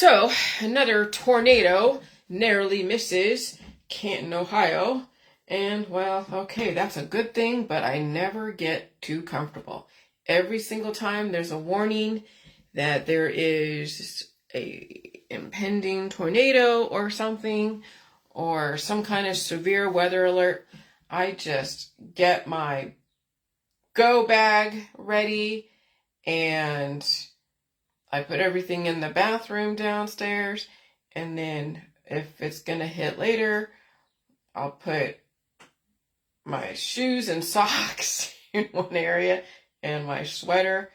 So, another tornado narrowly misses Canton, Ohio. And, well, okay, that's a good thing, but I never get too comfortable. Every single time there's a warning that there is a impending tornado or something, or some kind of severe weather alert, I just get my go bag ready and I put everything in the bathroom downstairs, and then if it's gonna hit later, I'll put my shoes and socks in one area and my sweater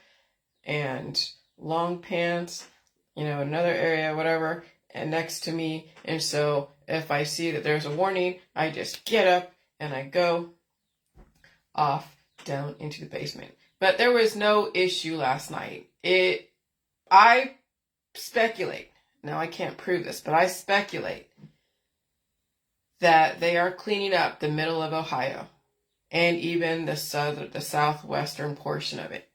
and long pants, another area, whatever, and next to me. And so if I see that there's a warning, I just get up and I go off down into the basement. But there was no issue last night. I speculate, now I can't prove this, but I speculate that they are cleaning up the middle of Ohio and even the southwestern portion of it.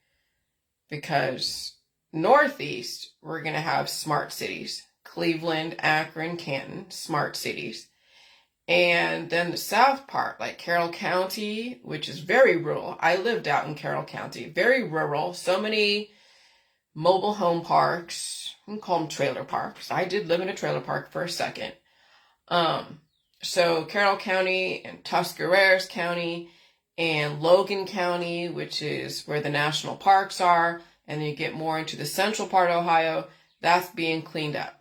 Because northeast, we're going to have smart cities. Cleveland, Akron, Canton, smart cities. And then the south part, like Carroll County, which is very rural. I lived out in Carroll County, very rural. So many mobile home parks. We can call them trailer parks. I did live in a trailer park for a second. So Carroll County and Tuscarawas County and Logan County, which is where the national parks are, and then you get more into the central part of Ohio, that's being cleaned up.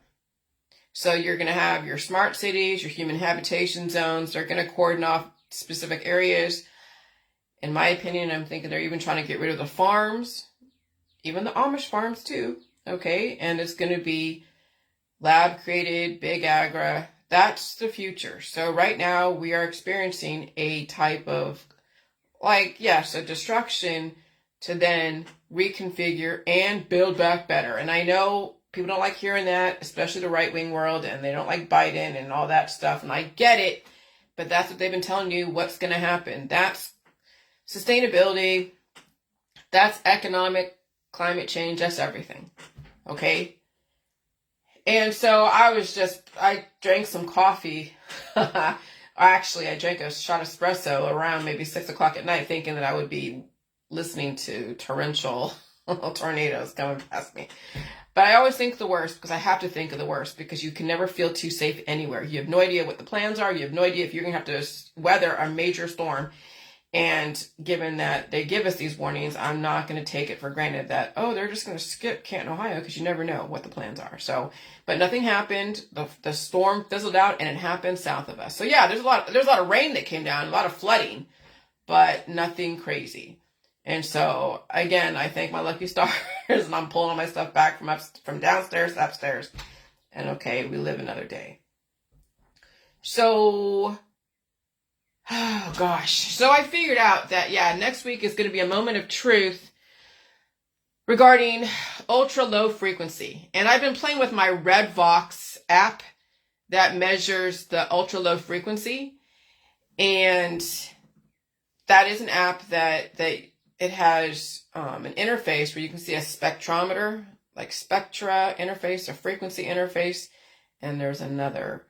So you're going to have your smart cities, your human habitation zones. They're going to cordon off specific areas. In my opinion, I'm thinking they're even trying to get rid of the farms, even the Amish farms too, okay? And it's going to be lab-created, big agri. That's the future. So right now we are experiencing a type of, a destruction to then reconfigure and build back better. And I know people don't like hearing that, especially the right-wing world, and they don't like Biden and all that stuff, and I get it, but that's what they've been telling you what's going to happen. That's sustainability, that's economic, climate change, that's everything, okay? And so I drank some coffee. Actually, I drank a shot of espresso around maybe 6 o'clock at night, thinking that I would be listening to torrential tornadoes coming past me. But I always think the worst, because I have to think of the worst, because you can never feel too safe anywhere. You have no idea what the plans are. You have no idea if you're going to have to weather a major storm. And given that they give us these warnings, I'm not going to take it for granted that, they're just going to skip Canton, Ohio, because you never know what the plans are. So, but nothing happened. The storm fizzled out, and it happened south of us. So yeah, there's a lot of rain that came down, a lot of flooding, but nothing crazy. And so again, I thank my lucky stars, and I'm pulling all my stuff back from downstairs to upstairs. And okay, we live another day. So, oh gosh. So I figured out that, next week is going to be a moment of truth regarding ultra low frequency. And I've been playing with my RedVox app that measures the ultra low frequency. And that is an app that it has an interface where you can see a spectrometer, like spectra interface, a frequency interface. And there's another,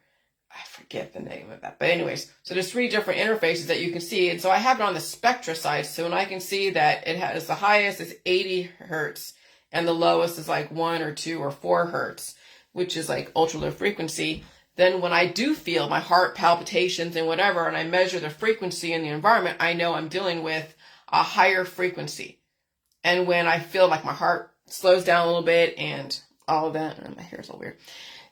I forget the name of that. But anyways, so there's 3 different interfaces that you can see. And so I have it on the spectra side. So when I can see that it has the highest is 80 hertz and the lowest is like 1 or 2 or 4 hertz, which is like ultra low frequency. Then when I do feel my heart palpitations and whatever, and I measure the frequency in the environment, I know I'm dealing with a higher frequency. And when I feel like my heart slows down a little bit and all of that, and my hair's all weird,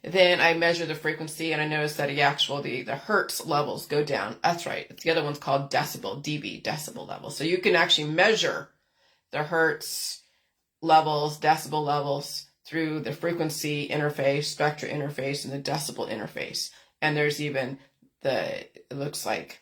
then I measure the frequency and I notice that the hertz levels go down. That's right. The other one's called decibel, dB, decibel level. So you can actually measure the hertz levels, decibel levels through the frequency interface, spectra interface, and the decibel interface. And there's even it looks like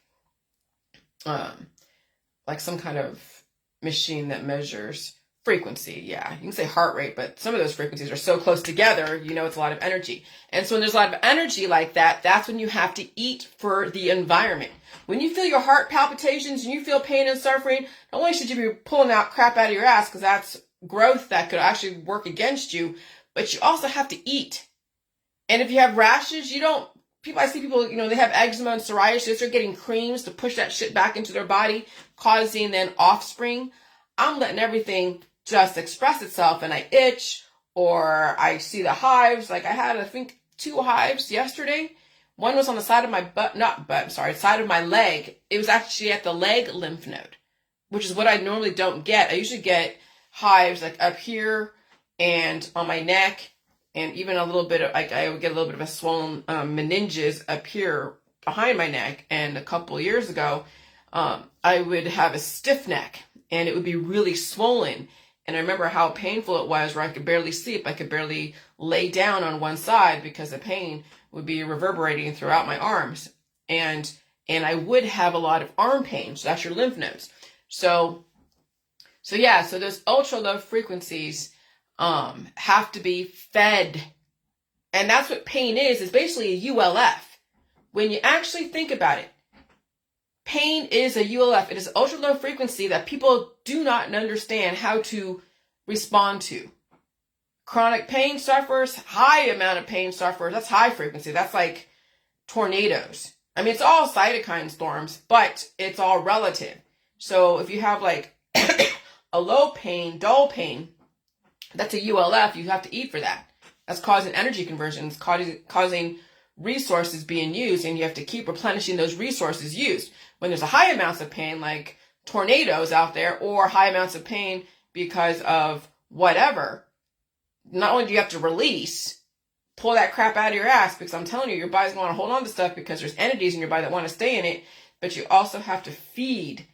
some kind of machine that measures frequency. Yeah, you can say heart rate, but some of those frequencies are so close together, it's a lot of energy. And so when there's a lot of energy like that, that's when you have to eat for the environment. When you feel your heart palpitations and you feel pain and suffering, not only should you be pulling out crap out of your ass, because that's growth that could actually work against you, but you also have to eat. And if you have rashes, I see people, they have eczema and psoriasis, they're getting creams to push that shit back into their body, causing then offspring. I'm letting everything just express itself, and I itch, or I see the hives. Like I had, I think, 2 hives yesterday. One was on the side of my side of my leg. It was actually at the leg lymph node, which is what I normally don't get. I usually get hives like up here and on my neck, and even a little bit of, like, I would get a little bit of a swollen meninges up here behind my neck. And a couple years ago, I would have a stiff neck, and it would be really swollen. And I remember how painful it was, where I could barely sleep. I could barely lay down on one side because the pain would be reverberating throughout my arms. And I would have a lot of arm pain. So that's your lymph nodes. So those ultra low frequencies have to be fed. And that's what pain is basically a ULF. When you actually think about it, pain is a ULF. It is ultra low frequency that people do not understand how to respond to. Chronic pain sufferers, high amount of pain sufferers, that's high frequency. That's like tornadoes. I mean, it's all cytokine storms, but it's all relative. So if you have like a low pain, dull pain, that's a ULF. You have to eat for that. That's causing energy conversions, causing resources being used, and you have to keep replenishing those resources used. When there's a high amounts of pain, like tornadoes out there, or high amounts of pain because of whatever, not only do you have to release, pull that crap out of your ass, because I'm telling you, your body's going to hold on to stuff because there's entities in your body that want to stay in it, but you also have to feed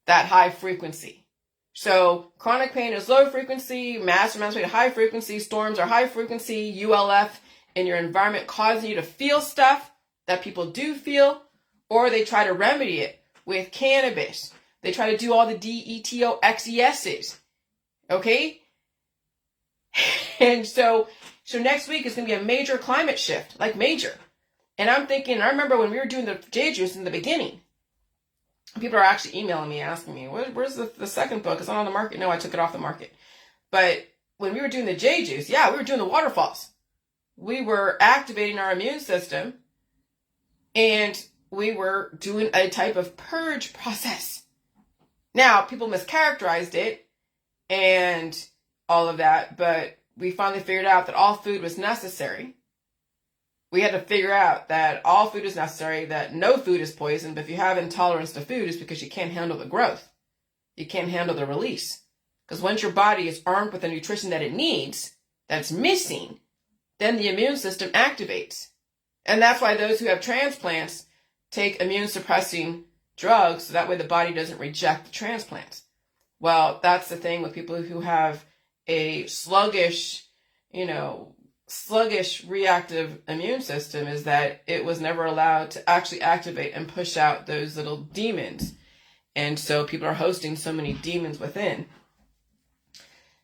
that high frequency. So chronic pain is low frequency, mass amounts of pain high frequency, storms are high frequency, ULF in your environment causing you to feel stuff that people do feel, or they try to remedy it with cannabis. They try to do all the DETOXESs. Okay? And so next week is going to be a major climate shift, like major. And I'm thinking, I remember when we were doing the J Juice in the beginning, people are actually emailing me, asking me, where's the second book? Is it on the market? No, I took it off the market. But when we were doing the J Juice, we were doing the waterfalls. We were activating our immune system, and we were doing a type of purge process. Now, people mischaracterized it and all of that, but we finally figured out that all food was necessary. We had to figure out that all food is necessary, that no food is poison, but if you have intolerance to food, it's because you can't handle the growth. You can't handle the release. Because once your body is armed with the nutrition that it needs, that's missing, then the immune system activates. And that's why those who have transplants take immune suppressing drugs, so that way the body doesn't reject the transplants. Well, that's the thing with people who have a sluggish reactive immune system, is that it was never allowed to actually activate and push out those little demons. And so people are hosting so many demons within.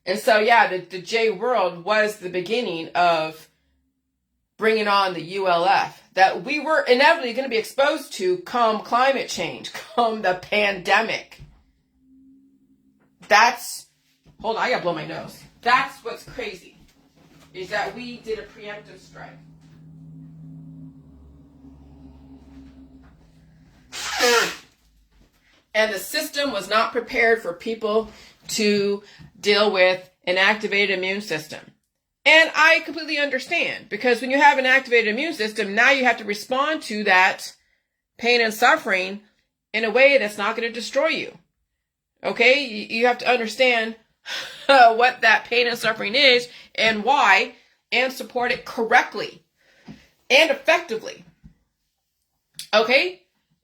And so, the J world was the beginning of bringing on the ULF that we were inevitably going to be exposed to come climate change, come the pandemic. Hold on, I gotta blow my nose. That's what's crazy, is that we did a preemptive strike. And the system was not prepared for people to deal with an activated immune system. And I completely understand, because when you have an activated immune system, now you have to respond to that pain and suffering in a way that's not going to destroy you. Okay? You have to understand what that pain and suffering is and why, and support it correctly and effectively. Okay?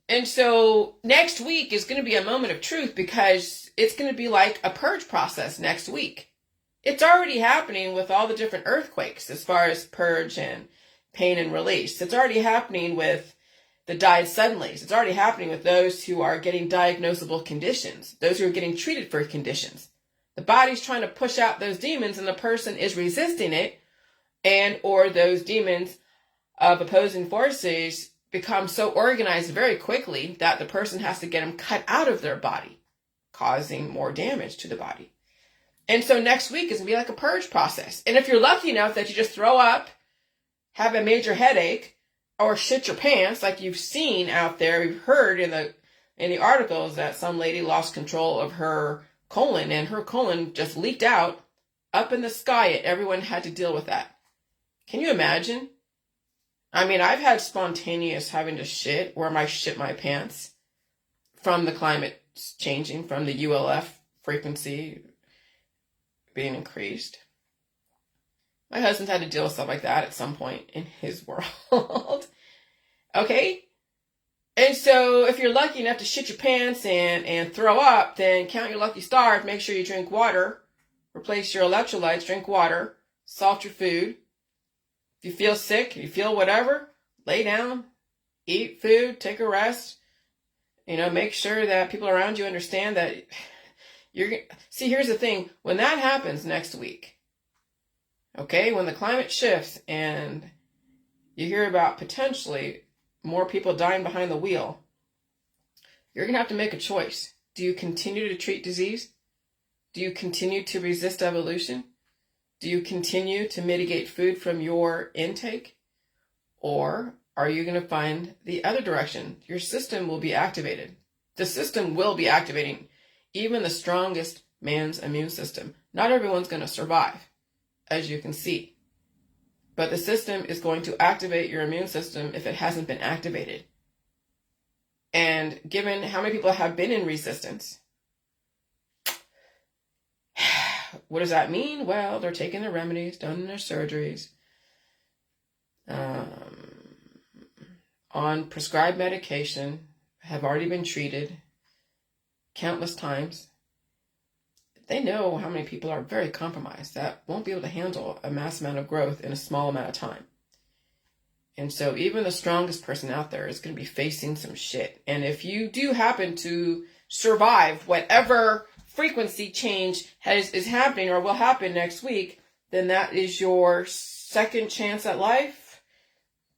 And so next week is going to be a moment of truth, because it's going to be like a purge process next week. It's already happening with all the different earthquakes as far as purge and pain and release. It's already happening with the died suddenlies. It's already happening with those who are getting diagnosable conditions, those who are getting treated for conditions. The body's trying to push out those demons, and the person is resisting it, and or those demons of opposing forces become so organized very quickly that the person has to get them cut out of their body, causing more damage to the body. And so next week is going to be like a purge process. And if you're lucky enough that you just throw up have a major headache or shit your pants, like you've seen out there, you've heard in the articles that some lady lost control of her colon and her colon just leaked out up in the sky and everyone had to deal with that. Can you imagine? I mean, I've had spontaneous having to shit where I shit my pants from the climate changing, from the ULF frequency being increased. My husband's had to deal with stuff like that at some point in his world. Okay? And so if you're lucky enough to shit your pants and throw up, then count your lucky stars. Make sure you drink water. Replace your electrolytes. Drink water. Salt your food. If you feel sick, you feel whatever, lay down. Eat food. Take a rest. Make sure that people around you understand that see, here's the thing. When that happens next week, okay, when the climate shifts and you hear about potentially more people dying behind the wheel, you're going to have to make a choice. Do you continue to treat disease? Do you continue to resist evolution? Do you continue to mitigate food from your intake? Or are you going to find the other direction? Your system will be activated. The system will be activating even the strongest man's immune system. Not everyone's going to survive, as you can see. But the system is going to activate your immune system if it hasn't been activated. And given how many people have been in resistance, what does that mean? Well, they're taking their remedies, done their surgeries, on prescribed medication, have already been treated countless times. They know how many people are very compromised that won't be able to handle a mass amount of growth in a small amount of time. And so even the strongest person out there is going to be facing some shit. And if you do happen to survive whatever frequency change is happening or will happen next week, then that is your second chance at life.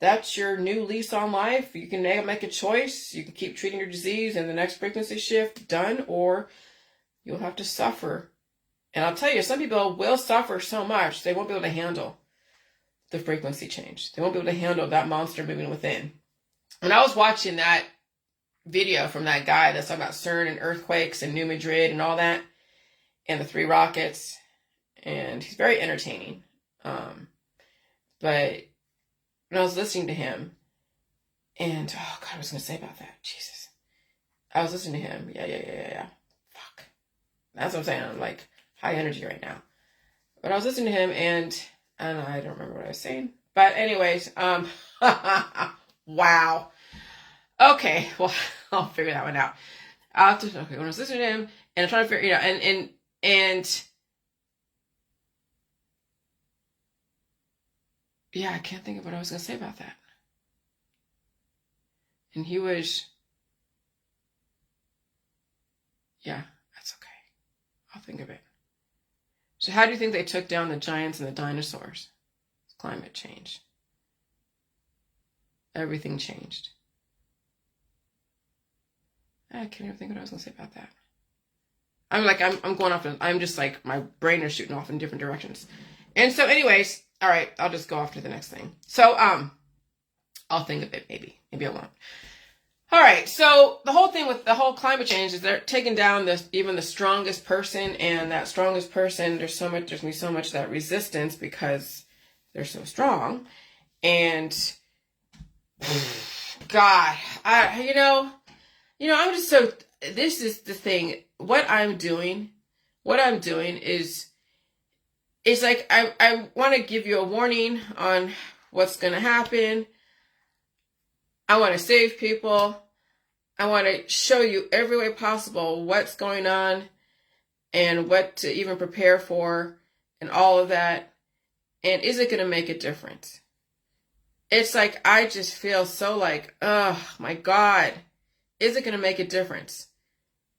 That's your new lease on life. You can make a choice. You can keep treating your disease and the next frequency shift done, or you'll have to suffer. And I'll tell you, some people will suffer so much, they won't be able to handle the frequency change. They won't be able to handle that monster moving within. When I was watching that video from that guy that's talking about CERN and earthquakes and New Madrid and all that, and the 3 rockets, and he's very entertaining. But when I was listening to him, and oh God, I was going to say about that. Jesus. I was listening to him. Yeah. Fuck. That's what I'm saying. I'm like high energy right now. But I was listening to him and I don't remember what I was saying. But anyways, wow. Okay, well, I'll figure that one out. When I was listening to him and I'm trying to figure, and yeah, I can't think of what I was going to say about that. And he was, yeah, that's okay. I'll think of it. So how do you think they took down the giants and the dinosaurs? Climate change. Everything changed. I can't even think what I was going to say about that. I'm going off, I'm just like, my brain is shooting off in different directions. And so anyways, all right, I'll just go off to the next thing. So, I'll think of it, maybe I won't. All right, so the whole thing with the whole climate change is they're taking down even the strongest person, and that strongest person, there's going to be so much that resistance because they're so strong. And God, I'm just so, this is the thing. What I'm doing is, it's like, I want to give you a warning on what's going to happen. I want to save people. I want to show you every way possible what's going on and what to even prepare for and all of that. And is it going to make a difference? It's like, I just feel so like, oh my God, is it going to make a difference?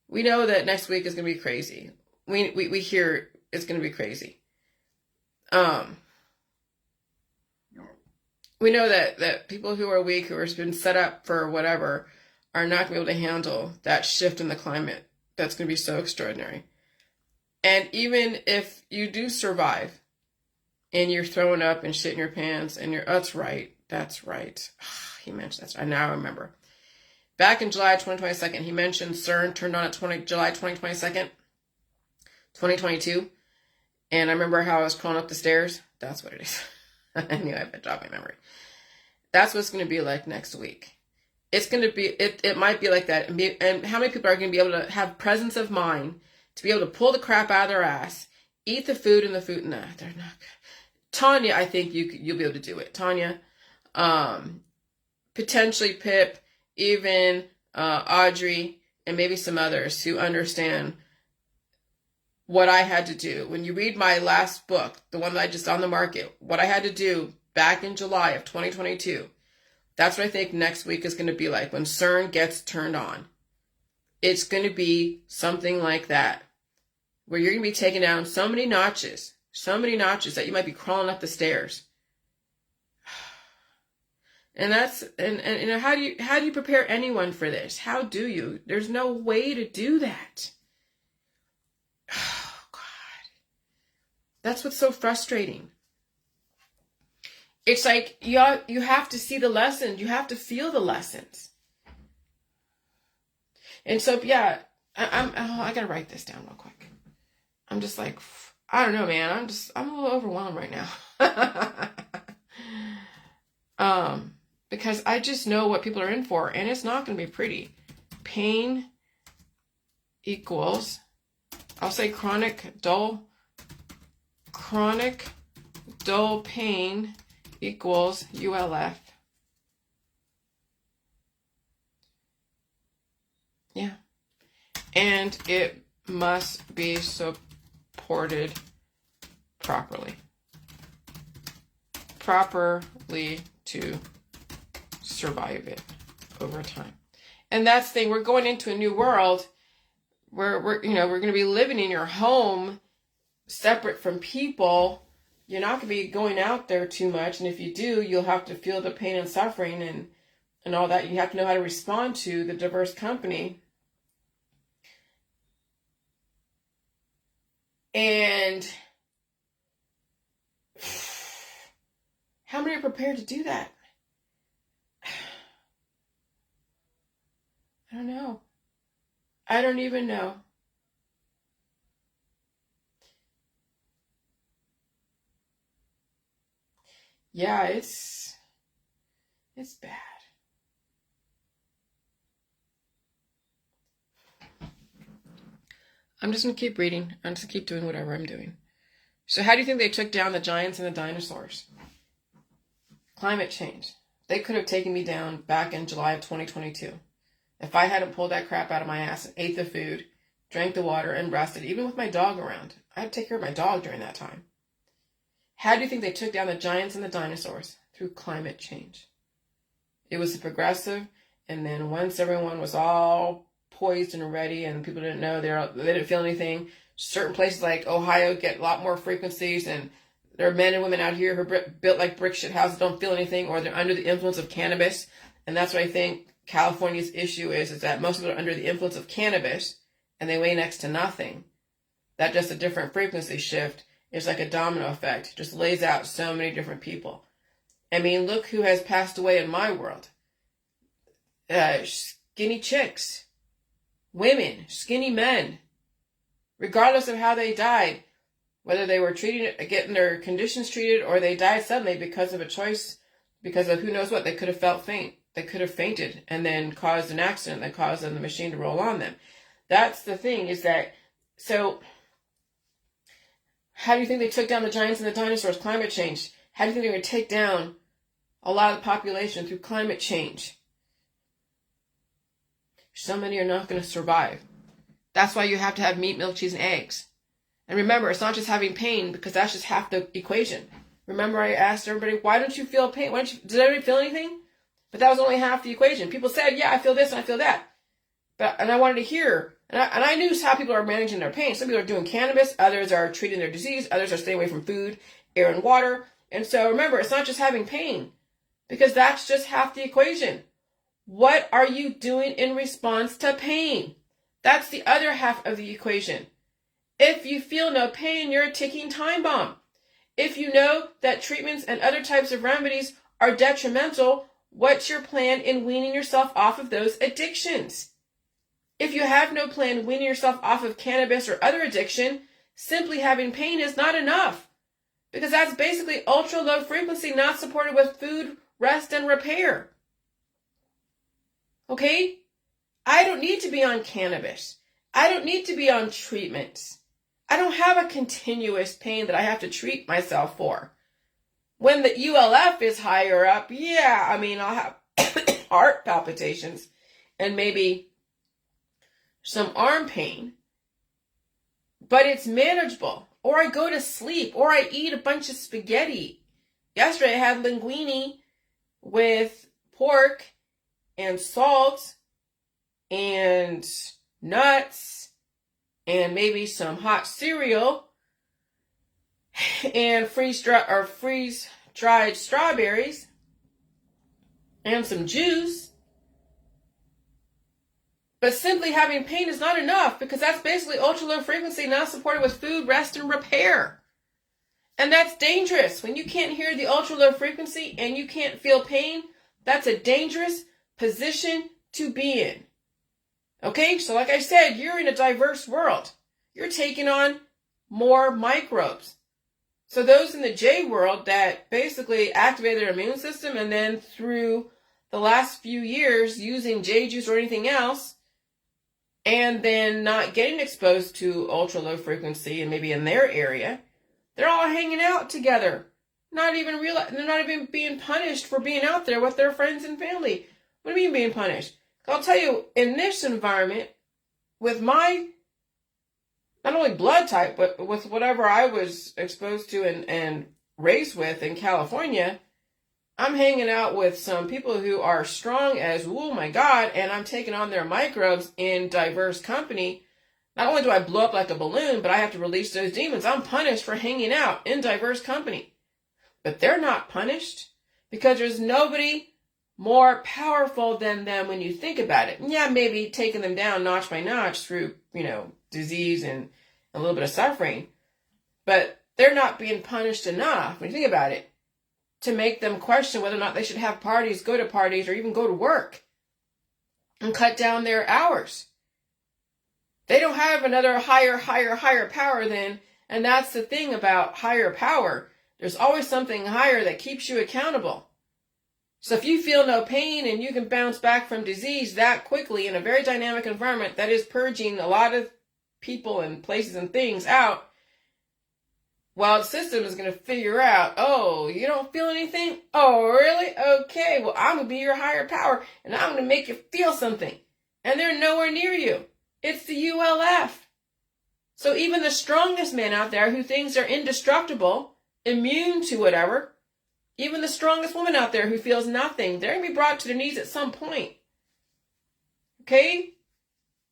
We know that next week is going to be crazy. We hear it's going to be crazy. We know that people who are weak, who have been set up for whatever, are not going to be able to handle that shift in the climate that's going to be so extraordinary. And even if you do survive and you're throwing up and shit in your pants, and that's right. He mentioned that's. I now remember. Back in July 2022, he mentioned CERN turned on at July 2022, 2022. And I remember how I was crawling up the stairs. That's what it is. I knew I had dropped my memory. That's what it's going to be like next week. It's going to be, it might be like that. And how many people are going to be able to have presence of mind to be able to pull the crap out of their ass, eat the food and they're not good. Tanya, I think you'll be able to do it. Tanya, potentially Pip, even Audrey, and maybe some others who understand what I had to do. When you read my last book, the one that I just on the market, what I had to do back in July of 2022, that's what I think next week is going to be like when CERN gets turned on. It's going to be something like that, where you're going to be taking down so many notches that you might be crawling up the stairs. And that's, and you know, how do you prepare anyone for this? How do you? There's no way to do that. Oh, God. That's what's so frustrating. It's like you have to see the lessons. You have to feel the lessons. And so, yeah, I gotta write this down real quick. I'm just like, I don't know, man. I'm a little overwhelmed right now. Because I just know what people are in for, and it's not going to be pretty. Pain equals, I'll say chronic dull pain equals ULF. Yeah. And it must be supported properly to survive it over time. And that's the thing, we're going into a new world where we're going to be living in your home separate from people. You're not going to be going out there too much, and if you do, you'll have to feel the pain and suffering and all that. You have to know how to respond to the diverse company. And how many are prepared to do that? I don't know. I don't even know. Yeah, it's bad. I'm just going to keep reading. I'm just going to keep doing whatever I'm doing. So how do you think they took down the giants and the dinosaurs? Climate change. They could have taken me down back in July of 2022. If I hadn't pulled that crap out of my ass and ate the food, drank the water, and rested, even with my dog around. I had to take care of my dog during that time. How do you think they took down the giants and the dinosaurs? Through climate change. It was progressive, and then once everyone was all poised and ready and people didn't know, they didn't feel anything, certain places like Ohio get a lot more frequencies, and there are men and women out here who are built like brick shit houses, don't feel anything, or they're under the influence of cannabis. And that's what I think California's issue is that most of them are under the influence of cannabis and they weigh next to nothing. That just a different frequency shift is like a domino effect. It just lays out so many different people. I mean, look who has passed away in my world. Skinny chicks, women, skinny men, regardless of how they died, whether they were getting their conditions treated, or they died suddenly because of a choice, because of who knows what. They could have felt faint. They could have fainted and then caused an accident that caused the machine to roll on them. That's the thing, is that, so how do you think they took down the giants and the dinosaurs? Climate change. How do you think they're going to take down a lot of the population? Through climate change. So many are not going to survive. That's why you have to have meat, milk, cheese, and eggs. And remember, it's not just having pain, because that's just half the equation. Remember, I asked everybody, why don't you feel pain? Did everybody feel anything? But that was only half the equation. People said, yeah, I feel this and I feel that. And I wanted to hear, and I knew how people are managing their pain. Some people are doing cannabis, others are treating their disease, others are staying away from food, air, and water. And so remember, it's not just having pain, because that's just half the equation. What are you doing in response to pain? That's the other half of the equation. If you feel no pain, you're a ticking time bomb. If you know that treatments and other types of remedies are detrimental, what's your plan in weaning yourself off of those addictions? If you have no plan weaning yourself off of cannabis or other addiction, simply having pain is not enough, because that's basically ultra low frequency, not supported with food, rest, and repair. Okay? I don't need to be on cannabis. I don't need to be on treatments. I don't have a continuous pain that I have to treat myself for. When the ULF is higher up, yeah, I mean, I'll have heart palpitations and maybe some arm pain, but it's manageable. Or I go to sleep, or I eat a bunch of spaghetti. Yesterday I had linguine with pork and salt and nuts and maybe some hot cereal and freeze-dried strawberries and some juice. But simply having pain is not enough, because that's basically ultra low frequency, not supported with food, rest, and repair. And that's dangerous. When you can't hear the ultra low frequency and you can't feel pain, that's a dangerous position to be in. Okay, so like I said, you're in a diverse world. You're taking on more microbes. So those in the J world that basically activate their immune system, and then through the last few years using J juice or anything else, and then not getting exposed to ultra low frequency and maybe in their area, they're all hanging out together. They're not even being punished for being out there with their friends and family. What do you mean being punished? I'll tell you, in this environment, with my, not only blood type, but with whatever I was exposed to and raised with in California, I'm hanging out with some people who are strong as, oh my God, and I'm taking on their microbes in diverse company. Not only do I blow up like a balloon, but I have to release those demons. I'm punished for hanging out in diverse company. But they're not punished, because there's nobody more powerful than them when you think about it. Yeah, maybe taking them down notch by notch through, disease and a little bit of suffering. But they're not being punished enough, when you think about it, to make them question whether or not they should have parties, go to parties, or even go to work and cut down their hours. They don't have another higher power than, and that's the thing about higher power. There's always something higher that keeps you accountable. So if you feel no pain and you can bounce back from disease that quickly in a very dynamic environment that is purging a lot of people and places and things out, well, the system is going to figure out, oh, you don't feel anything? Oh, really? Okay, well, I'm going to be your higher power, and I'm going to make you feel something. And they're nowhere near you. It's the ULF. So even the strongest man out there who thinks they're indestructible, immune to whatever, even the strongest woman out there who feels nothing, they're going to be brought to their knees at some point. Okay?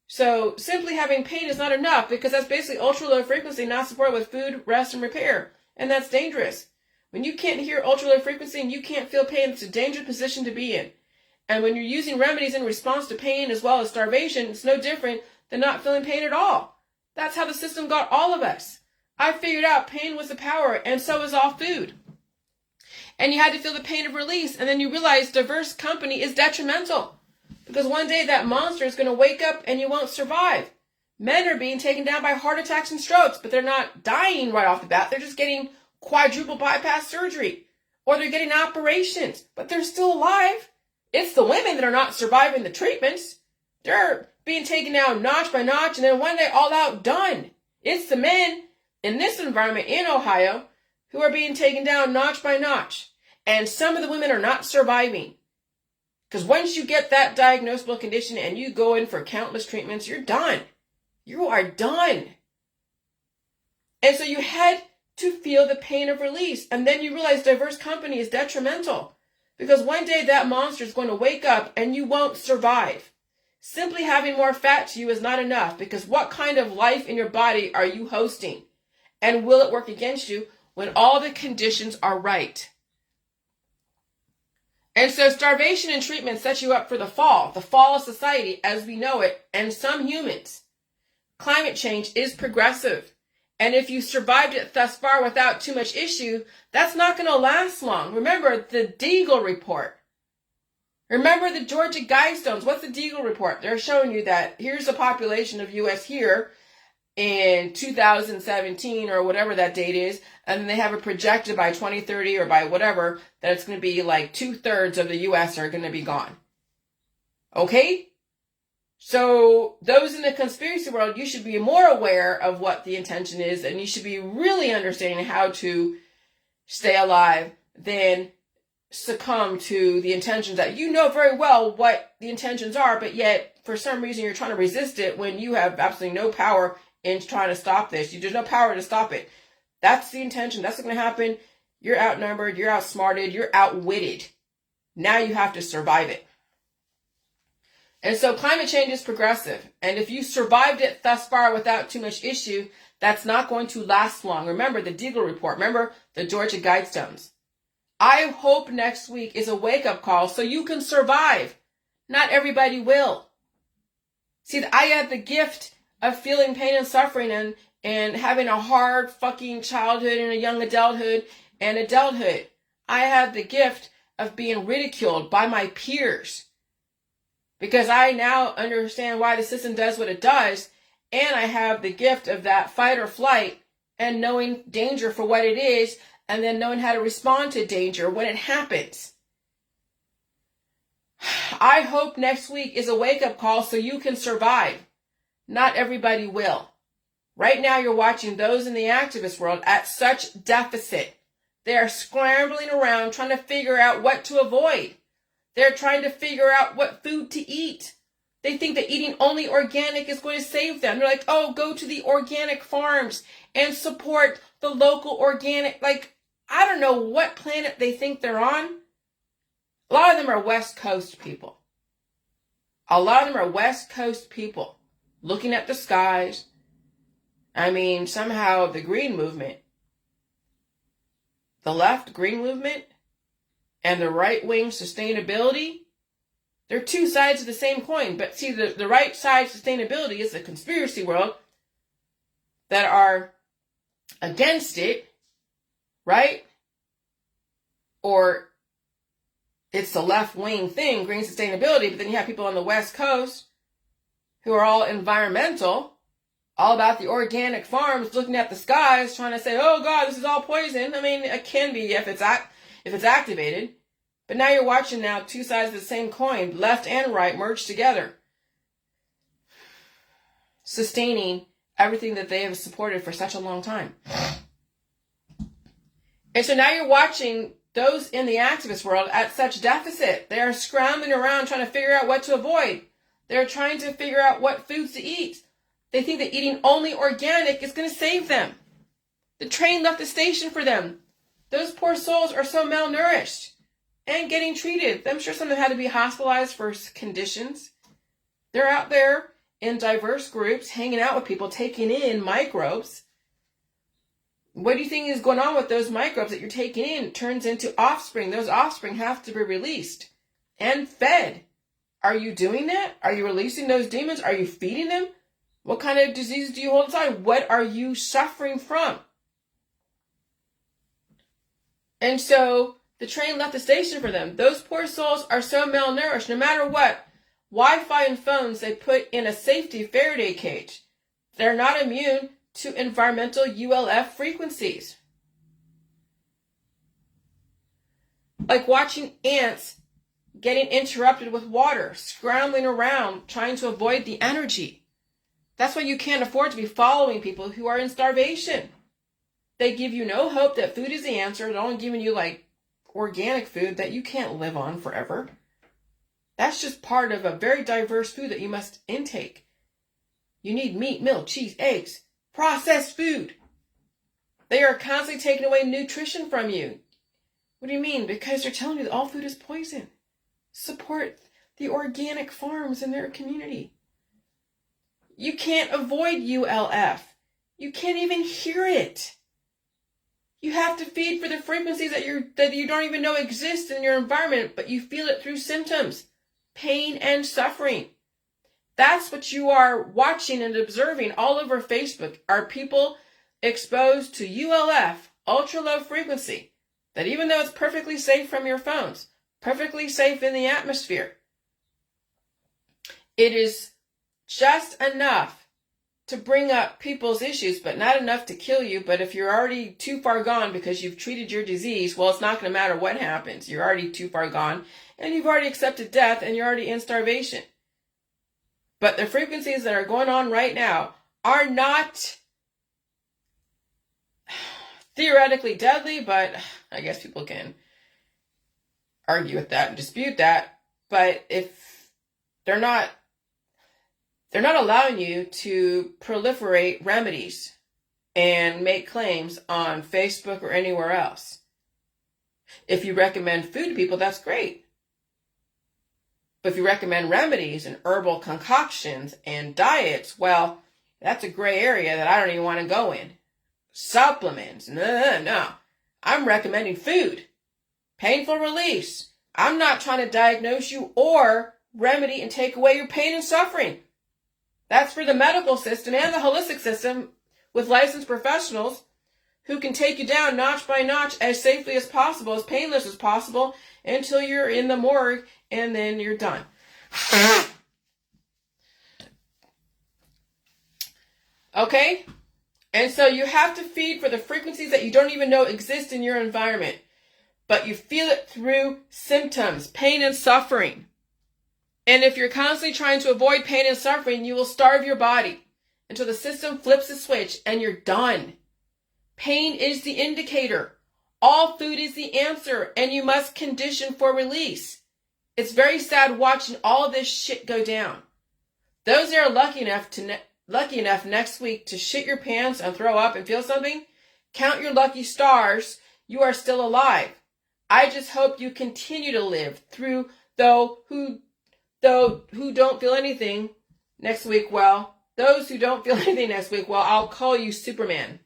So simply having pain is not enough, because that's basically ultra low frequency, not supported with food, rest, and repair. And that's dangerous. When you can't hear ultra low frequency and you can't feel pain, it's a dangerous position to be in. And when you're using remedies in response to pain as well as starvation, it's no different than not feeling pain at all. That's how the system got all of us. I figured out pain was the power, and so is all food. And you had to feel the pain of release, and then you realize diverse company is detrimental. Because one day that monster is going to wake up and you won't survive. Men are being taken down by heart attacks and strokes, but they're not dying right off the bat. They're just getting quadruple bypass surgery. Or they're getting operations, but they're still alive. It's the women that are not surviving the treatments. They're being taken down notch by notch, and then one day all out done. It's the men in this environment in Ohio who are being taken down notch by notch. And some of the women are not surviving. Because once you get that diagnosable condition and you go in for countless treatments, you're done. You are done. And so you had to feel the pain of release. And then you realize diverse company is detrimental. Because one day that monster is going to wake up and you won't survive. Simply having more fat to you is not enough, because what kind of life in your body are you hosting? And will it work against you when all the conditions are right? And so starvation and treatment sets you up for the fall of society as we know it, and some humans. Climate change is progressive, And if you survived it thus far without too much issue, that's not going to last long. Remember the Deagle report. Remember the Georgia Guidestones. What's the Deagle report? They're showing you that here's the population of U.S. here in 2017 or whatever that date is, and then they have it projected by 2030 or by whatever that it's going to be like 2/3 of the U.S. are going to be gone. Okay? So those in the conspiracy world, you should be more aware of what the intention is, and you should be really understanding how to stay alive than succumb to the intentions that you know very well what the intentions are, but yet for some reason you're trying to resist it when you have absolutely no power in trying to stop this. There's no power to stop it. That's the intention. That's what's going to happen. You're outnumbered. You're outsmarted. You're outwitted. Now you have to survive it. And so climate change is progressive. And if you survived it thus far without too much issue, that's not going to last long. Remember the Deagle report. Remember the Georgia Guidestones. I hope next week is a wake-up call so you can survive. Not everybody will. See, I had the gift of feeling pain and suffering and having a hard fucking childhood and a young adulthood and adulthood. I had the gift of being ridiculed by my peers because I now understand why the system does what it does, and I have the gift of that fight or flight and knowing danger for what it is and then knowing how to respond to danger when it happens. I hope next week is a wake-up call so you can survive. Not everybody will. Right now you're watching those in the activist world at such deficit. They are scrambling around trying to figure out what to avoid. They're trying to figure out what food to eat. They think that eating only organic is going to save them. They're like, oh, go to the organic farms and support the local organic. Like, I don't know what planet they think they're on. A lot of them are West Coast people. A lot of them are West Coast people looking at the skies. I mean, somehow the green movement, the left green movement, and the right-wing sustainability, they're two sides of the same coin. But see, the right side sustainability is the conspiracy world that are against it, right? Or it's the left-wing thing, green sustainability, but then you have people on the West Coast who are all environmental, all about the organic farms, looking at the skies, trying to say, oh God, this is all poison. I mean, it can be if it's activated. But now you're watching now two sides of the same coin, left and right, merged together, sustaining everything that they have supported for such a long time. And so now you're watching those in the activist world at such deficit. They are scrambling around trying to figure out what to avoid. They're trying to figure out what foods to eat. They think that eating only organic is going to save them. The train left the station for them. Those poor souls are so malnourished and getting treated. I'm sure some of them had to be hospitalized for conditions. They're out there in diverse groups, hanging out with people, taking in microbes. What do you think is going on with those microbes that you're taking in? It turns into offspring. Those offspring have to be released and fed. Are you doing that? Are you releasing those demons? Are you feeding them? What kind of disease do you hold inside? What are you suffering from? And so the train left the station for them. Those poor souls are so malnourished. No matter what, Wi-Fi and phones they put in a safety Faraday cage. They're not immune to environmental ULF frequencies. Like watching ants getting interrupted with water, scrambling around, trying to avoid the energy. That's why you can't afford to be following people who are in starvation. They give you no hope that food is the answer. They're only giving you like organic food that you can't live on forever. That's just part of a very diverse food that you must intake. You need meat, milk, cheese, eggs, processed food. They are constantly taking away nutrition from you. What do you mean? Because they're telling you that all food is poison. Support the organic farms in their community. You can't avoid ULF. You can't even hear it. You have to feed for the frequencies that you don't even know exist in your environment, but you feel it through symptoms, pain and suffering. That's what you are watching and observing all over Facebook, are people exposed to ULF, ultra low frequency, that even though it's perfectly safe from your phones, perfectly safe in the atmosphere, it is just enough to bring up people's issues, but not enough to kill you. But if you're already too far gone because you've treated your disease, well, it's not going to matter what happens. You're already too far gone, and you've already accepted death, and you're already in starvation. But the frequencies that are going on right now are not theoretically deadly, but I guess people can argue with that and dispute that. But if they're not allowing you to proliferate remedies and make claims on Facebook or anywhere else. If you recommend food to people, that's great. But if you recommend remedies and herbal concoctions and diets, well, that's a gray area that I don't even want to go in. Supplements, no. I'm recommending food. Painful release. I'm not trying to diagnose you or remedy and take away your pain and suffering. That's for the medical system and the holistic system with licensed professionals who can take you down notch by notch as safely as possible, as painless as possible, until you're in the morgue and then you're done. Okay? And so you have to feed for the frequencies that you don't even know exist in your environment. But you feel it through symptoms, pain and suffering. And if you're constantly trying to avoid pain and suffering, you will starve your body until the system flips a switch and you're done. Pain is the indicator. All food is the answer, and you must condition for release. It's very sad watching all this shit go down. Those that are lucky enough next week to shit your pants and throw up and feel something, count your lucky stars. You are still alive. I just hope you continue to live through who don't feel anything next week. Well, those who don't feel anything next week, well, I'll call you Superman.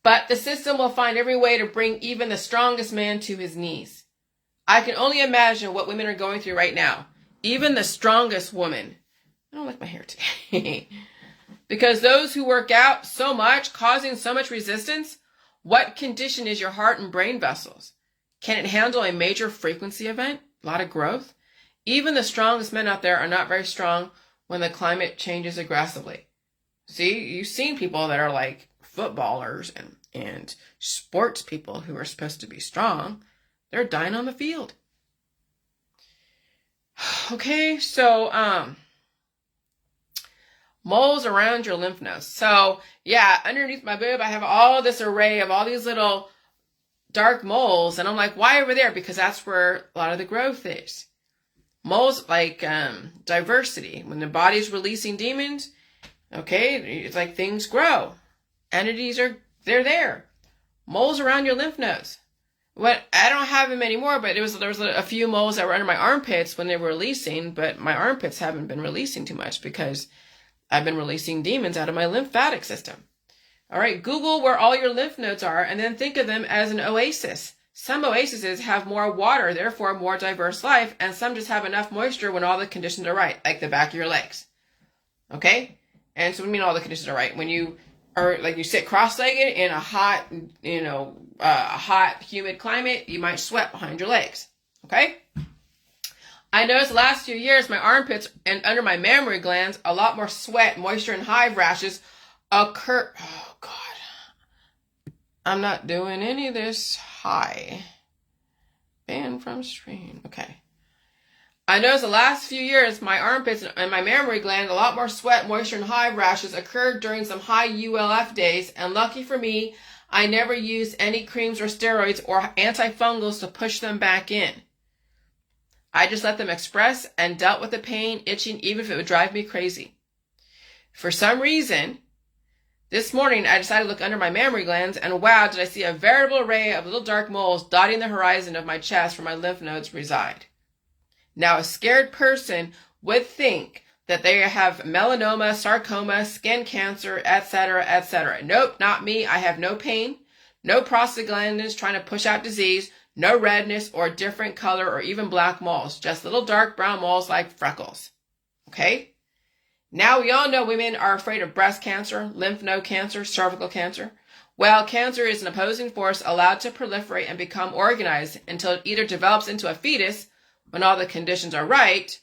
But the system will find every way to bring even the strongest man to his knees. I can only imagine what women are going through right now. Even the strongest woman. I don't like my hair today. Because those who work out so much, causing so much resistance, what condition is your heart and brain vessels? Can it handle a major frequency event? A lot of growth? Even the strongest men out there are not very strong when the climate changes aggressively. See, you've seen people that are like footballers and sports people who are supposed to be strong. They're dying on the field. Okay, so moles around your lymph nodes. So yeah, underneath my boob, I have all this array of all these little dark moles. And I'm like, why over there? Because that's where a lot of the growth is. Moles, like diversity. When the body's releasing demons, okay, it's like things grow. Entities they're there. Moles around your lymph nodes. What, I don't have them anymore, but there was a few moles that were under my armpits when they were releasing, but my armpits haven't been releasing too much because I've been releasing demons out of my lymphatic system. All right, Google where all your lymph nodes are and then think of them as an oasis. Some oases have more water, therefore more diverse life, and some just have enough moisture when all the conditions are right, like the back of your legs. Okay? And so what do you mean all the conditions are right? When you are, like, you sit cross-legged in a hot, hot, humid climate, you might sweat behind your legs. Okay? I noticed the last few years, my armpits and under my mammary glands, a lot more sweat, moisture, and hive rashes occur. Oh, God. I'm not doing any of this. Hi. Banned from stream. Okay. I noticed the last few years, my armpits and my mammary gland, a lot more sweat, moisture, and hive rashes occurred during some high ULF days. And lucky for me, I never used any creams or steroids or antifungals to push them back in. I just let them express and dealt with the pain, itching, even if it would drive me crazy. For some reason, this morning I decided to look under my mammary glands, and wow, did I see a veritable array of little dark moles dotting the horizon of my chest where my lymph nodes reside. Now, a scared person would think that they have melanoma, sarcoma, skin cancer, etc., etc. Nope, not me. I have no pain, no prostaglandins trying to push out disease, no redness or different color or even black moles, just little dark brown moles like freckles. Okay? Now we all know women are afraid of breast cancer, lymph node cancer, cervical cancer. Well, cancer is an opposing force allowed to proliferate and become organized until it either develops into a fetus when all the conditions are right,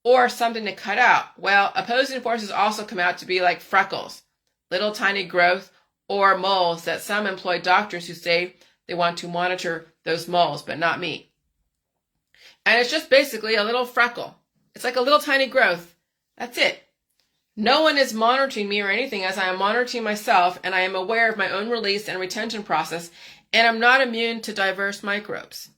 or something to cut out. Well, opposing forces also come out to be like freckles, little tiny growth, or moles that some employ doctors who say they want to monitor those moles, but not me. And it's just basically a little freckle. It's like a little tiny growth. That's it. No one is monitoring me or anything as I am monitoring myself, and I am aware of my own release and retention process, and I'm not immune to diverse microbes.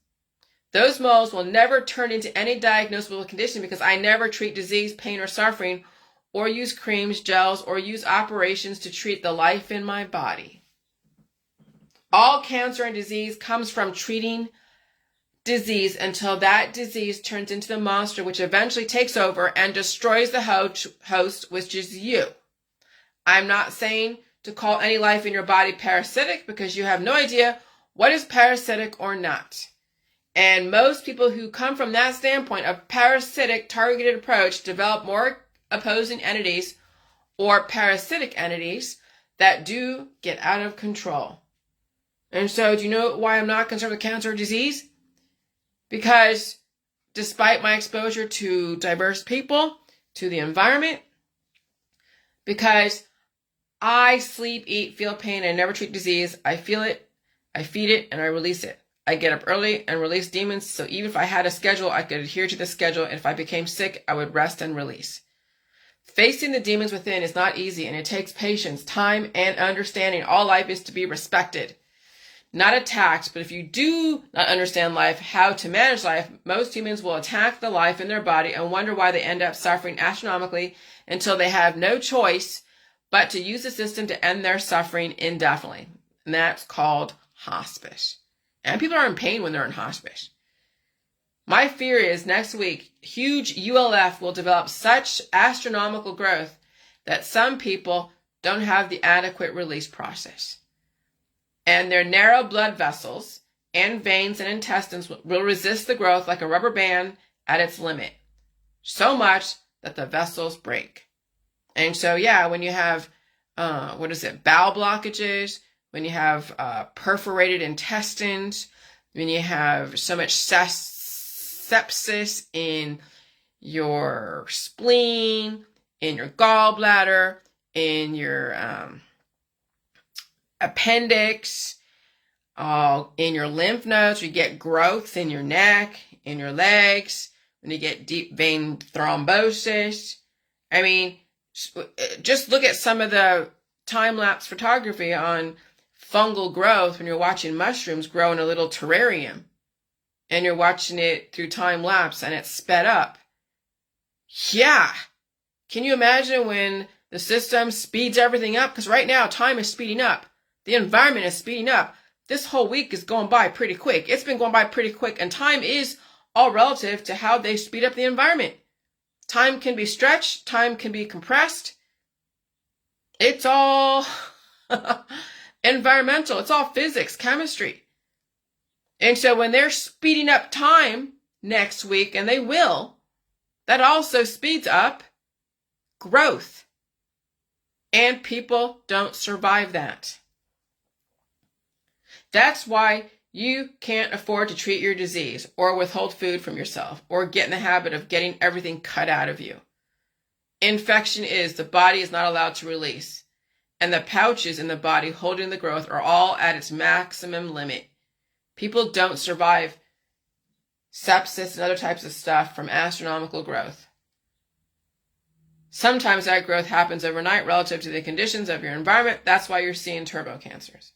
Those moles will never turn into any diagnosable condition because I never treat disease, pain, or suffering, or use creams, gels, or use operations to treat the life in my body. All cancer and disease comes from treating disease until that disease turns into the monster, which eventually takes over and destroys the host, which is you. I'm not saying to call any life in your body parasitic because you have no idea what is parasitic or not. And most people who come from that standpoint of parasitic targeted approach develop more opposing entities or parasitic entities that do get out of control. And so do you know why I'm not concerned with cancer or disease? Because despite my exposure to diverse people, to the environment, because I sleep, eat, feel pain, and never treat disease, I feel it, I feed it, and I release it. I get up early and release demons, so even if I had a schedule, I could adhere to the schedule, and if I became sick, I would rest and release. Facing the demons within is not easy, and it takes patience, time, and understanding. All life is to be respected, not attacked. But if you do not understand life, how to manage life, most humans will attack the life in their body and wonder why they end up suffering astronomically until they have no choice but to use the system to end their suffering indefinitely. And that's called hospice. And people are in pain when they're in hospice. My fear is next week, huge ULF will develop such astronomical growth that some people don't have the adequate release process. And their narrow blood vessels and veins and intestines will resist the growth like a rubber band at its limit, so much that the vessels break. And so, yeah, when you have, bowel blockages, when you have perforated intestines, when you have so much sepsis in your spleen, in your gallbladder, in your appendix, in your lymph nodes, you get growths in your neck, in your legs, when you get deep vein thrombosis. I mean, just look at some of the time-lapse photography on fungal growth when you're watching mushrooms grow in a little terrarium and you're watching it through time-lapse and it's sped up. Yeah. Can you imagine when the system speeds everything up? Because right now, time is speeding up. The environment is speeding up. This whole week is going by pretty quick. It's been going by pretty quick, and time is all relative to how they speed up the environment. Time can be stretched. Time can be compressed. It's all environmental. It's all physics, chemistry. And so when they're speeding up time next week, and they will, that also speeds up growth. And people don't survive that. That's why you can't afford to treat your disease or withhold food from yourself or get in the habit of getting everything cut out of you. Infection is the body is not allowed to release, and the pouches in the body holding the growth are all at its maximum limit. People don't survive sepsis and other types of stuff from astronomical growth. Sometimes that growth happens overnight relative to the conditions of your environment. That's why you're seeing turbo cancers.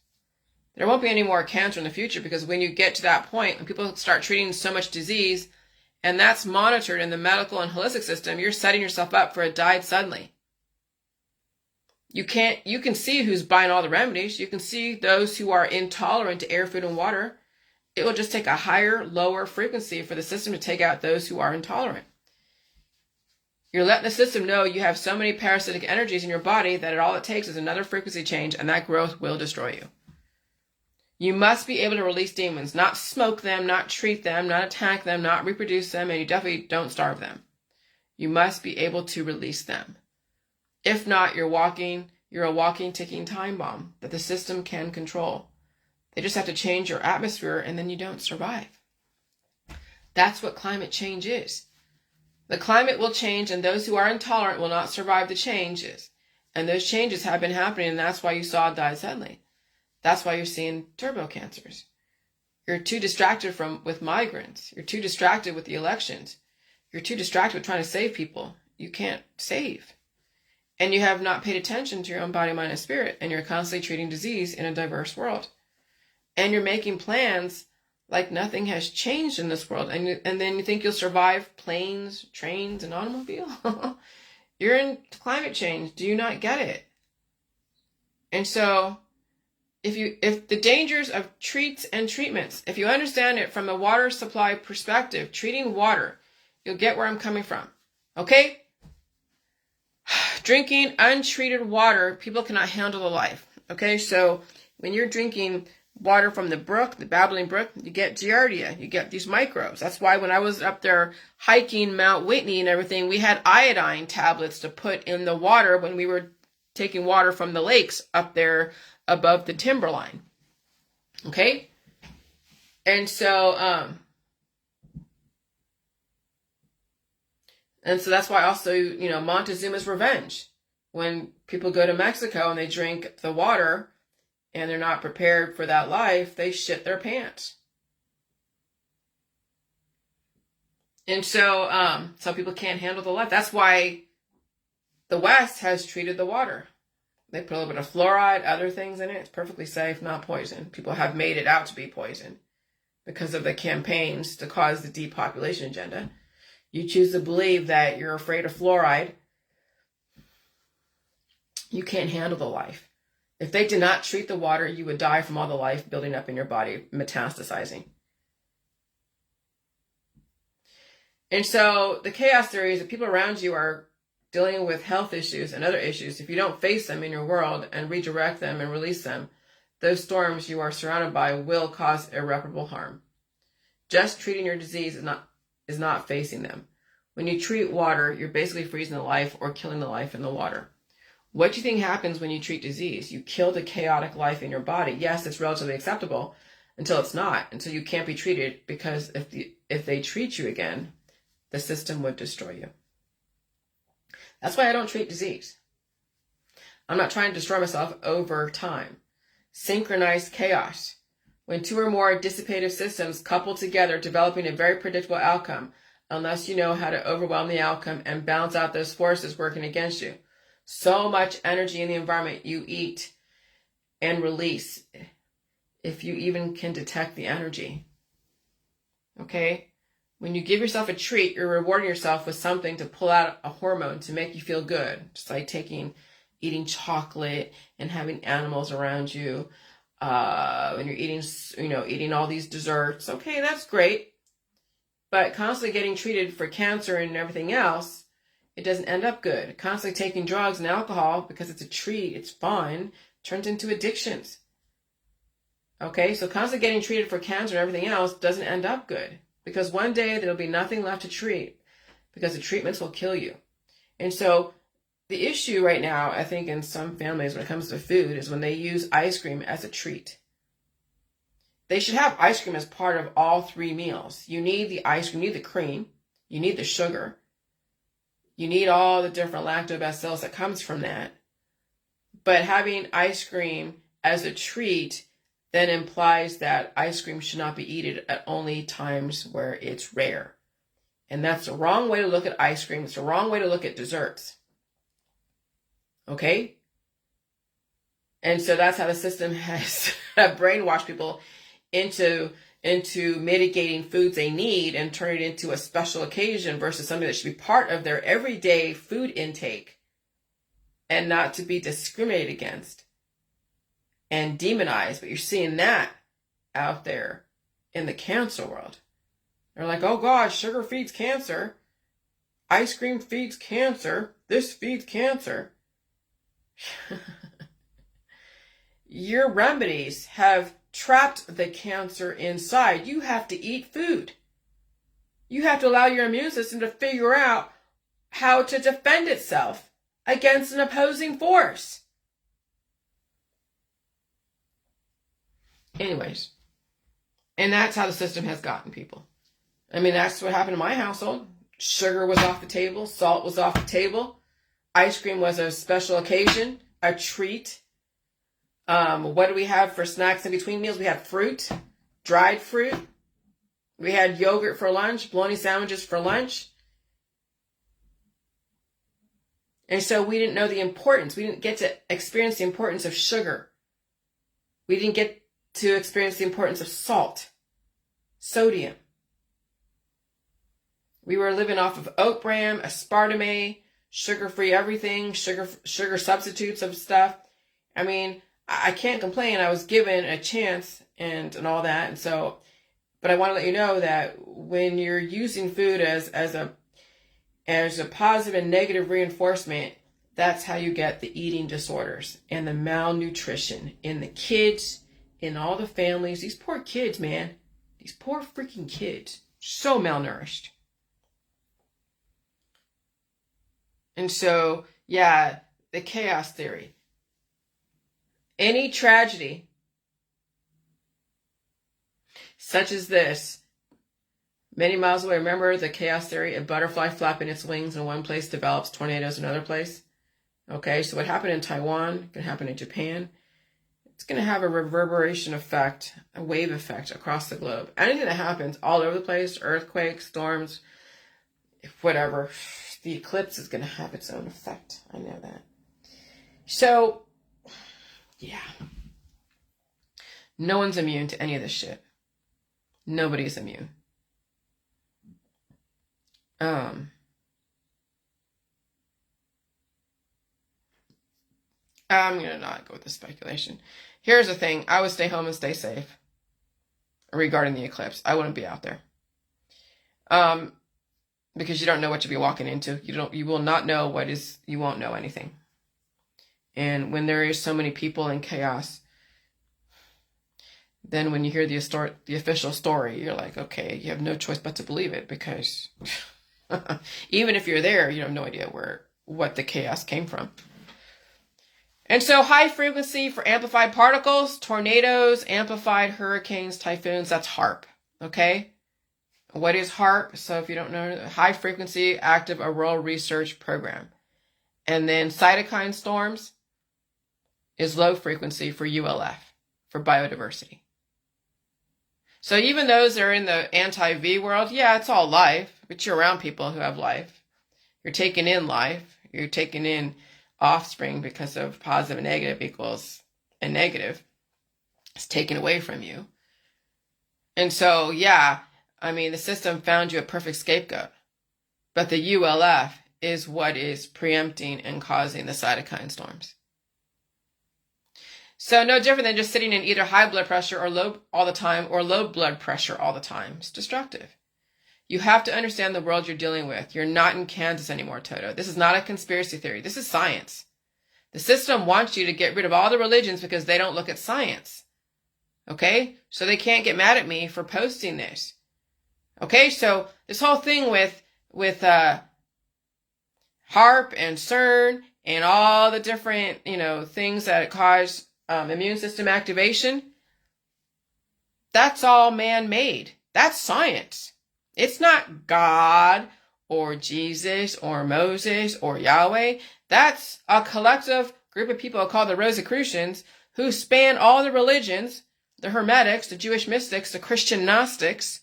There won't be any more cancer in the future because when you get to that point, when people start treating so much disease, and that's monitored in the medical and holistic system, you're setting yourself up for a died suddenly. You can see who's buying all the remedies. You can see those who are intolerant to air, food, and water. It will just take a higher, lower frequency for the system to take out those who are intolerant. You're letting the system know you have so many parasitic energies in your body that all it takes is another frequency change, and that growth will destroy you. You must be able to release demons, not smoke them, not treat them, not attack them, not reproduce them, and you definitely don't starve them. You must be able to release them. If not, you're a walking ticking time bomb that the system can control. They just have to change your atmosphere and then you don't survive. That's what climate change is. The climate will change and those who are intolerant will not survive the changes. And those changes have been happening and that's why you saw it die suddenly. That's why you're seeing turbo cancers. You're too distracted with migrants. You're too distracted with the elections. You're too distracted with trying to save people. You can't save. And you have not paid attention to your own body, mind, and spirit. And you're constantly treating disease in a diverse world. And you're making plans like nothing has changed in this world. And then you think you'll survive planes, trains, and automobile? You're in climate change. Do you not get it? And so if the dangers of treats and treatments, if you understand it from a water supply perspective, treating water, you'll get where I'm coming from. Okay? Drinking untreated water, people cannot handle the life. Okay? So when you're drinking water from the brook, the babbling brook, you get giardia, you get these microbes. That's why when I was up there hiking Mount Whitney and everything, we had iodine tablets to put in the water when we were taking water from the lakes up there above the timberline. Okay? And so that's why also, Montezuma's revenge. When people go to Mexico and they drink the water and they're not prepared for that life, they shit their pants. And so some people can't handle the life. That's why the West has treated the water. They put a little bit of fluoride, other things in it. It's perfectly safe, not poison. People have made it out to be poison because of the campaigns to cause the depopulation agenda. You choose to believe that you're afraid of fluoride. You can't handle the life. If they did not treat the water, you would die from all the life building up in your body, metastasizing. And so the chaos theory is that people around you are dealing with health issues and other issues. If you don't face them in your world and redirect them and release them, those storms you are surrounded by will cause irreparable harm. Just treating your disease is not facing them. When you treat water, you're basically freezing the life or killing the life in the water. What do you think happens when you treat disease? You kill the chaotic life in your body. Yes, it's relatively acceptable until it's not, until you can't be treated, because if they treat you again, the system would destroy you. That's why I don't treat disease. I'm not trying to destroy myself over time. Synchronized chaos. When two or more dissipative systems couple together, developing a very predictable outcome, unless you know how to overwhelm the outcome and balance out those forces working against you. So much energy in the environment you eat and release, if you even can detect the energy. Okay? When you give yourself a treat, you're rewarding yourself with something to pull out a hormone to make you feel good. Just like eating chocolate and having animals around you. When you're eating all these desserts. Okay, that's great. But constantly getting treated for cancer and everything else, it doesn't end up good. Constantly taking drugs and alcohol because it's a treat, it's fun, turns into addictions. Okay, so constantly getting treated for cancer and everything else doesn't end up good. Because one day there'll be nothing left to treat because the treatments will kill you. And so the issue right now, I think in some families when it comes to food, is when they use ice cream as a treat. They should have ice cream as part of all 3 meals. You need the ice cream, you need the cream, you need the sugar, you need all the different lactobacillus that comes from that. But having ice cream as a treat then implies that ice cream should not be eaten at only times where it's rare. And that's the wrong way to look at ice cream. It's the wrong way to look at desserts. Okay? And so that's how the system has brainwashed people into mitigating foods they need and turn it into a special occasion versus something that should be part of their everyday food intake and not to be discriminated against and demonized. But you're seeing that out there in the cancer world. They're like, oh gosh, sugar feeds cancer. Ice cream feeds cancer. This feeds cancer. Your remedies have trapped the cancer inside. You have to eat food. You have to allow your immune system to figure out how to defend itself against an opposing force. Anyways, and that's how the system has gotten people. I mean, that's what happened in my household. Sugar was off the table. Salt was off the table. Ice cream was a special occasion, a treat. What do we have for snacks in between meals? We had fruit, dried fruit. We had yogurt for lunch, bologna sandwiches for lunch. And so we didn't know the importance. We didn't get to experience the importance of sugar. We didn't get to experience the importance of salt, sodium. We were living off of oat bran, aspartame, sugar-free everything, sugar substitutes of stuff. I mean, I can't complain. I was given a chance and all that. And so, but I want to let you know that when you're using food as a positive and negative reinforcement, that's how you get the eating disorders and the malnutrition in the kids, in all the families. These poor kids, man. These poor freaking kids. So malnourished. And so, yeah, the chaos theory. Any tragedy, such as this, many miles away, remember the chaos theory, a butterfly flapping its wings in one place develops tornadoes in another place? Okay, so what happened in Taiwan can happen in Japan. It's going to have a reverberation effect, a wave effect across the globe. Anything that happens all over the place, earthquakes, storms, whatever, the eclipse is going to have its own effect. I know that. So, yeah. No one's immune to any of this shit. Nobody's immune. I'm going to not go with the speculation. Here's the thing. I would stay home and stay safe regarding the eclipse. I wouldn't be out there. Because you don't know what you'll be walking into. You will not know you won't know anything. And when there is so many people in chaos, then when you hear the official story, you're like, okay, you have no choice but to believe it, because even if you're there, you have no idea what the chaos came from. And so high frequency for amplified particles, tornadoes, amplified hurricanes, typhoons, that's HAARP, okay? What is HAARP? So if you don't know, high frequency active auroral research program. And then cytokine storms is low frequency for ULF, for biodiversity. So even those that are in the anti-V world, yeah, it's all life, but you're around people who have life. You're taking in life. You're taking in offspring, because of positive and negative equals a negative. It's taken away from you. And so, yeah, I mean, the system found you a perfect scapegoat. But the ULF is what is preempting and causing the cytokine storms. So no different than just sitting in either high blood pressure or low all the time, or low blood pressure all the time. It's destructive. You have to understand the world you're dealing with. You're not in Kansas anymore, Toto. This is not a conspiracy theory. This is science. The system wants you to get rid of all the religions because they don't look at science. Okay? So they can't get mad at me for posting this. Okay? So this whole thing with HAARP and CERN and all the different, things that cause immune system activation, that's all man-made. That's science. It's not God or Jesus or Moses or Yahweh. That's a collective group of people called the Rosicrucians, who span all the religions, the Hermetics, the Jewish mystics, the Christian Gnostics,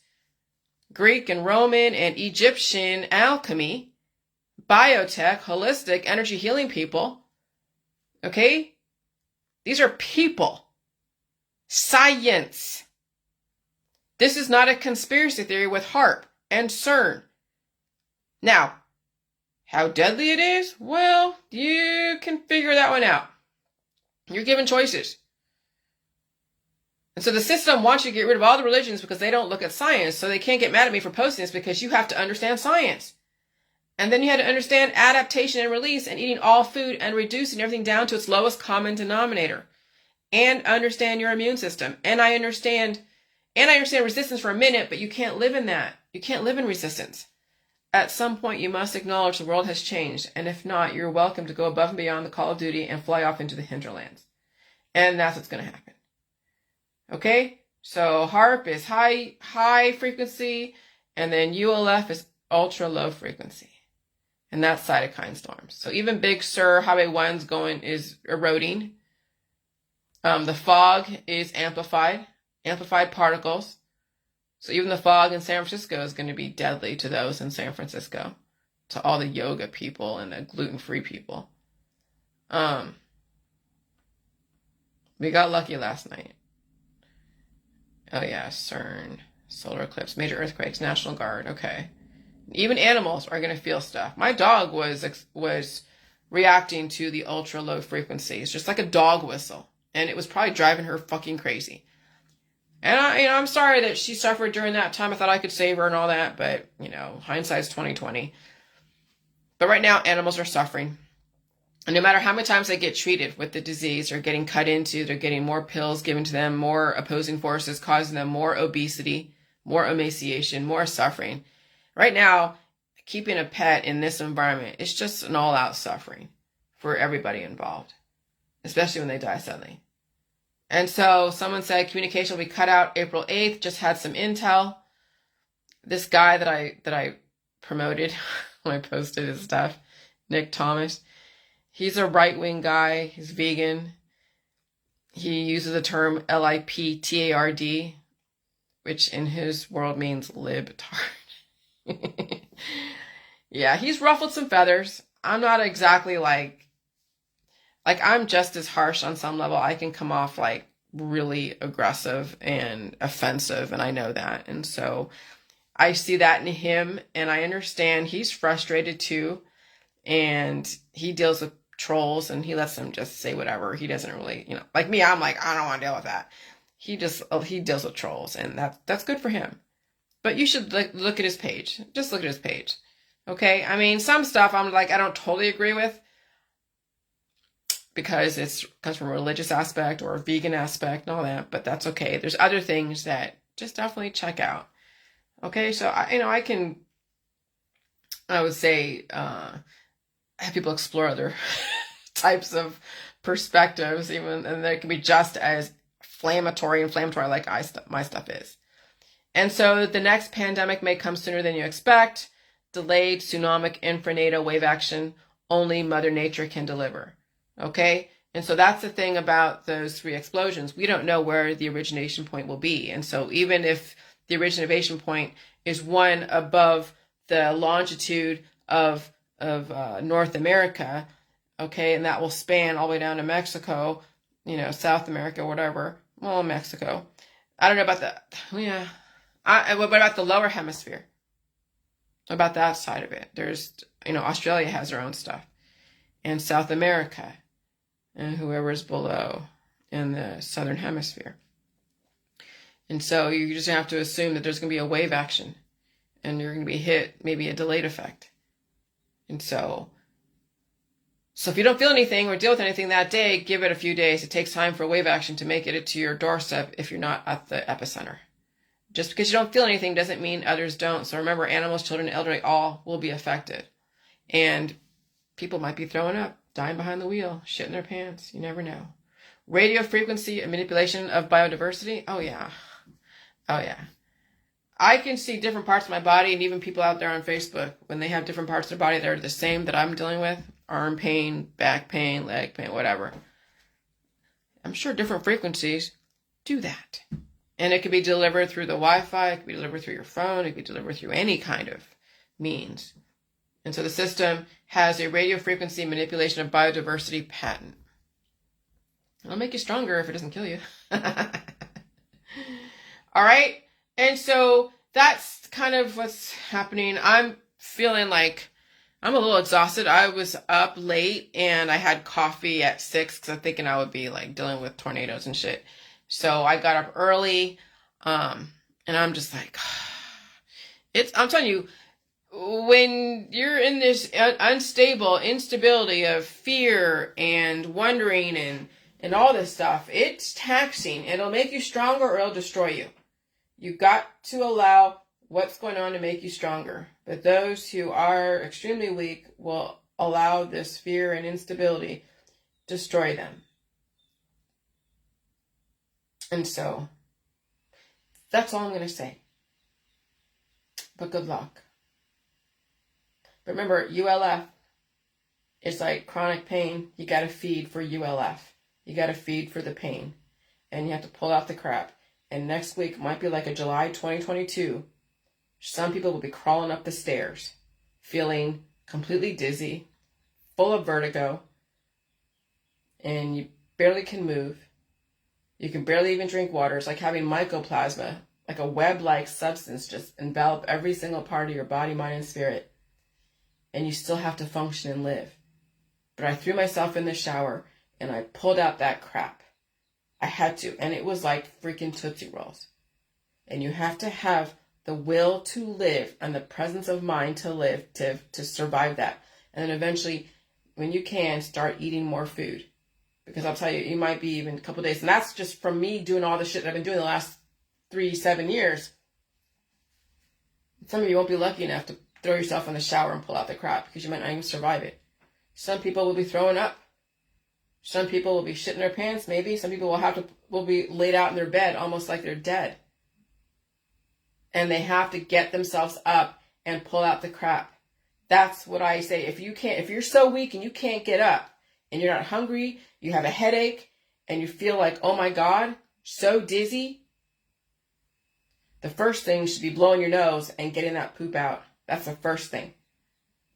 Greek and Roman and Egyptian alchemy, biotech, holistic, energy healing people. Okay? These are people. Science. This is not a conspiracy theory with HAARP and CERN. Now, how deadly it is? Well, you can figure that one out. You're given choices. And so the system wants you to get rid of all the religions because they don't look at science, so they can't get mad at me for posting this, because you have to understand science. And then you had to understand adaptation and release, and eating all food and reducing everything down to its lowest common denominator. And understand your immune system. And I understand resistance for a minute, but you can't live in that. You can't live in resistance. at some point you must acknowledge the world has changed, and if not, you're welcome to go above and beyond the call of duty and fly off into the hinterlands. And that's what's going to happen. Okay? So HARP is high frequency, and then ULF is ultra low frequency. And that's cytokine storms. So even Big Sur Highway 1's is eroding. The fog is amplified particles. So even the fog in San Francisco is going to be deadly to those in San Francisco, to all the yoga people and the gluten-free people. We got lucky last night. Oh yeah, CERN, solar eclipse, major earthquakes, National Guard. Okay. Even animals are going to feel stuff. My dog was reacting to the ultra low frequencies, just like a dog whistle. And it was probably driving her fucking crazy. And I'm sorry that she suffered during that time. I thought I could save her and all that, but hindsight's 2020. But right now, animals are suffering. And no matter how many times they get treated with the disease, they're getting cut into, they're getting more pills given to them, more opposing forces causing them more obesity, more emaciation, more suffering. Right now, keeping a pet in this environment is just an all-out suffering for everybody involved, especially when they die suddenly. And so someone said communication will be cut out April 8th, just had some intel. This guy that I promoted when I posted his stuff, Nick Thomas, he's a right-wing guy, he's vegan. He uses the term LIPTARD, which in his world means libtard. Yeah, he's ruffled some feathers. I'm not exactly like I'm just as harsh on some level. I can come off like really aggressive and offensive, and I know that. And so I see that in him, and I understand he's frustrated too, and he deals with trolls, and he lets them just say whatever. He doesn't really, like me, I'm like, I don't want to deal with that. He deals with trolls, and that's good for him. But you should look at his page. Just look at his page. Okay? I mean, some stuff I'm like, I don't totally agree with because it comes from a religious aspect or a vegan aspect and all that, but that's okay. There's other things that just definitely check out. Okay? So, I would say, have people explore other types of perspectives, even, and they can be just as inflammatory like my stuff is. And so the next pandemic may come sooner than you expect. Delayed tsunamic infranatal wave action, only Mother Nature can deliver. Okay? And so that's the thing about those 3 explosions. We don't know where the origination point will be. And so even if the origination point is one above the longitude of North America, okay, and that will span all the way down to Mexico, South America, whatever. Well, Mexico. I don't know about that. Yeah. What about the lower hemisphere? What about that side of it? There's, Australia has their own stuff. And South America. And whoever's below in the southern hemisphere. And so you just have to assume that there's going to be a wave action. And you're going to be hit, maybe a delayed effect. And so if you don't feel anything or deal with anything that day, give it a few days. It takes time for wave action to make it to your doorstep if you're not at the epicenter. Just because you don't feel anything doesn't mean others don't. So remember, animals, children, elderly, all will be affected. And people might be throwing up, dying behind the wheel, shitting their pants. You never know. Radio frequency and manipulation of biodiversity. Oh, yeah. I can see different parts of my body, and even people out there on Facebook, when they have different parts of their body that are the same that I'm dealing with, arm pain, back pain, leg pain, whatever. I'm sure different frequencies do that. And it could be delivered through the Wi-Fi, it could be delivered through your phone, it could be delivered through any kind of means. And so the system has a radio frequency manipulation of biodiversity patent. It'll make you stronger if it doesn't kill you. All right? And so that's kind of what's happening. I'm feeling like I'm a little exhausted. I was up late and I had coffee at 6 because I'm thinking I would be like dealing with tornadoes and shit. So I got up early, and I'm just like, I'm telling you, when you're in this instability of fear and wondering and all this stuff, it's taxing. It'll make you stronger or it'll destroy you. You got to allow what's going on to make you stronger. But those who are extremely weak will allow this fear and instability destroy them. And so, that's all I'm going to say. But good luck. But remember, ULF is like chronic pain. You got to feed for ULF. You got to feed for the pain. And you have to pull out the crap. And next week might be like a July 2022. Some people will be crawling up the stairs, feeling completely dizzy, full of vertigo, and you barely can move. You can barely even drink water. It's like having mycoplasma, like a web-like substance just envelop every single part of your body, mind, and spirit. And you still have to function and live. But I threw myself in the shower and I pulled out that crap. I had to. And it was like freaking Tootsie Rolls. And you have to have the will to live and the presence of mind to live, to survive that. And then eventually, when you can, start eating more food. Because I'll tell you, you might be even a couple of days. And that's just from me doing all the shit that I've been doing the last 7 years. Some of you won't be lucky enough to throw yourself in the shower and pull out the crap because you might not even survive it. Some people will be throwing up. Some people will be shitting their pants, maybe. Some people will be laid out in their bed almost like they're dead. And they have to get themselves up and pull out the crap. That's what I say. If you're so weak and you can't get up and you're not hungry, you have a headache, and you feel like, oh my God, so dizzy, the first thing should be blowing your nose and getting that poop out. That's the first thing.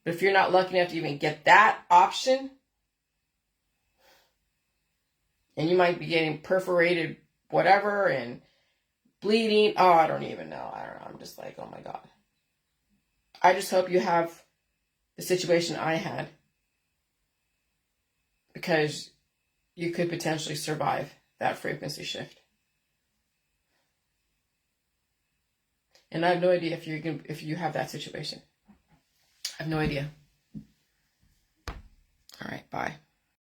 But if you're not lucky enough to even get that option, and you might be getting perforated whatever and bleeding. Oh, I don't even know. I don't know. I'm just like, oh my God. I just hope you have the situation I had, because you could potentially survive that frequency shift. And I have no idea if you have that situation. I have no idea. All right, bye.